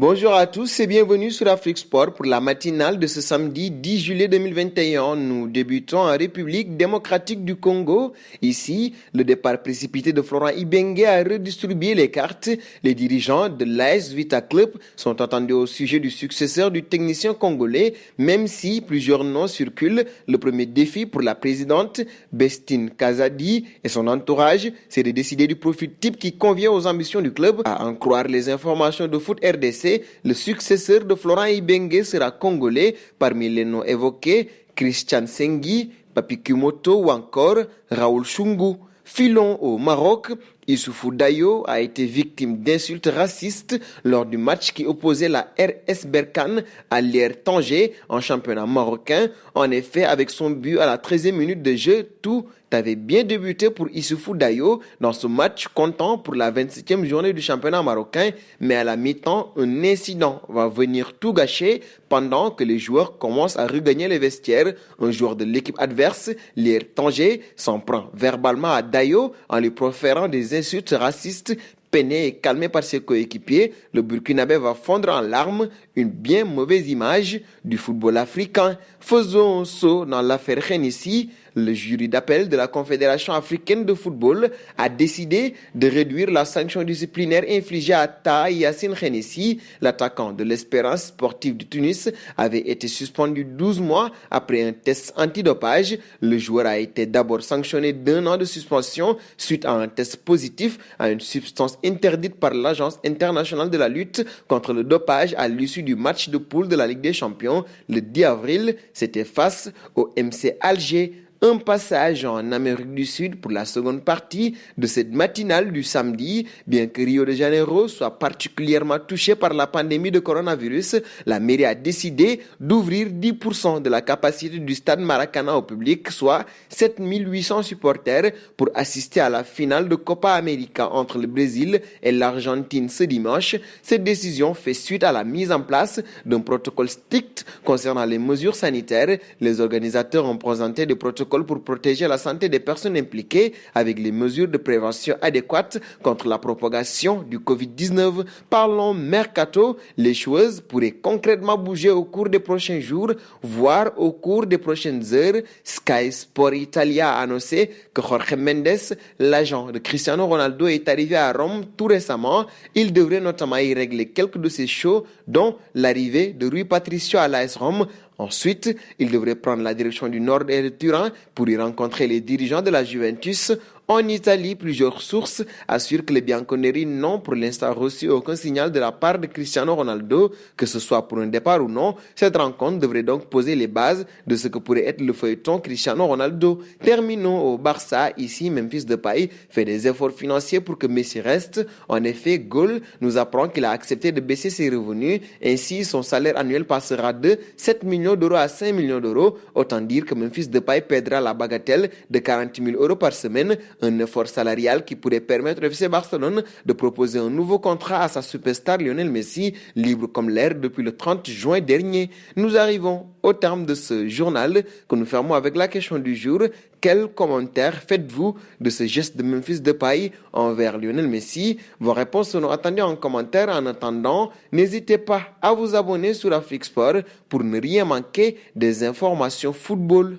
Bonjour à tous et bienvenue sur Afrique Sport pour la matinale de ce samedi 10 juillet 2021. Nous débutons en République démocratique du Congo. Ici, le départ précipité de Florent Ibenge a redistribué les cartes. Les dirigeants de l'AS Vita Club sont attendus au sujet du successeur du technicien congolais, même si plusieurs noms circulent. Le premier défi pour la présidente, Bestine Kazadi et son entourage, c'est de décider du profil type qui convient aux ambitions du club. À en croire les informations de Foot RDC, le successeur de Florent Ibenge sera congolais. Parmi les noms évoqués, Christian Sengi, Papi Kumoto ou encore Raoul Chungu. Filons au Maroc. Issoufou Dayo a été victime d'insultes racistes lors du match qui opposait la RS Berkane à l'Air Tanger en championnat marocain. En effet, avec son but à la 13e minute de jeu, tout avait bien débuté pour Issoufou Dayo dans ce match comptant pour la 27e journée du championnat marocain. Mais à la mi-temps, un incident va venir tout gâcher pendant que les joueurs commencent à regagner les vestiaires. Un joueur de l'équipe adverse, l'Air Tanger, s'en prend verbalement à Dayo en lui proférant des insultes racistes. Peiné et calmé par ses coéquipiers, le Burkinabé va fondre en larmes, une bien mauvaise image du football africain. Faisons un saut dans l'affaire Khénissi. Le jury d'appel de la Confédération africaine de football a décidé de réduire la sanction disciplinaire infligée à Taha Yassine Khénissi. L'attaquant de l'Espérance sportive du Tunis avait été suspendu 12 mois après un test antidopage. Le joueur a été d'abord sanctionné d'1 an de suspension suite à un test positif à une substance interdite par l'Agence internationale de la lutte contre le dopage à l'issue du match de poule de la Ligue des Champions. Le 10 avril, c'était face au MC Alger. Un passage en Amérique du Sud pour la seconde partie de cette matinale du samedi. Bien que Rio de Janeiro soit particulièrement touché par la pandémie de coronavirus, la mairie a décidé d'ouvrir 10% de la capacité du stade Maracana au public, soit 7800 supporters, pour assister à la finale de Copa América entre le Brésil et l'Argentine ce dimanche. Cette décision fait suite à la mise en place d'un protocole strict concernant les mesures sanitaires. Les organisateurs ont présenté des protocoles pour protéger la santé des personnes impliquées avec les mesures de prévention adéquates contre la propagation du Covid-19. Parlons mercato, les choses pourraient concrètement bouger au cours des prochains jours, voire au cours des prochaines heures. Sky Sport Italia a annoncé que Jorge Mendes, l'agent de Cristiano Ronaldo, est arrivé à Rome tout récemment. Il devrait notamment y régler quelques de ses shows, dont l'arrivée de Rui Patricio à l'AS Rome. Ensuite, il devrait prendre la direction du nord et de Turin pour y rencontrer les dirigeants de la Juventus. En Italie, plusieurs sources assurent que les Bianconeri n'ont pour l'instant reçu aucun signal de la part de Cristiano Ronaldo, que ce soit pour un départ ou non. Cette rencontre devrait donc poser les bases de ce que pourrait être le feuilleton Cristiano Ronaldo. Terminons au Barça. Ici, Memphis Depay fait des efforts financiers pour que Messi reste. En effet, Goal nous apprend qu'il a accepté de baisser ses revenus. Ainsi, son salaire annuel passera de 7 millions d'euros à 5 millions d'euros. Autant dire que Memphis Depay perdra la bagatelle de 40 000 euros par semaine. Un effort salarial qui pourrait permettre au FC Barcelone de proposer un nouveau contrat à sa superstar Lionel Messi, libre comme l'air depuis le 30 juin dernier. Nous arrivons au terme de ce journal que nous fermons avec la question du jour. Quel commentaire faites-vous de ce geste de Memphis Depay envers Lionel Messi? Vos réponses seront attendues en commentaire. En attendant, n'hésitez pas à vous abonner sur Afrique Sport pour ne rien manquer des informations football.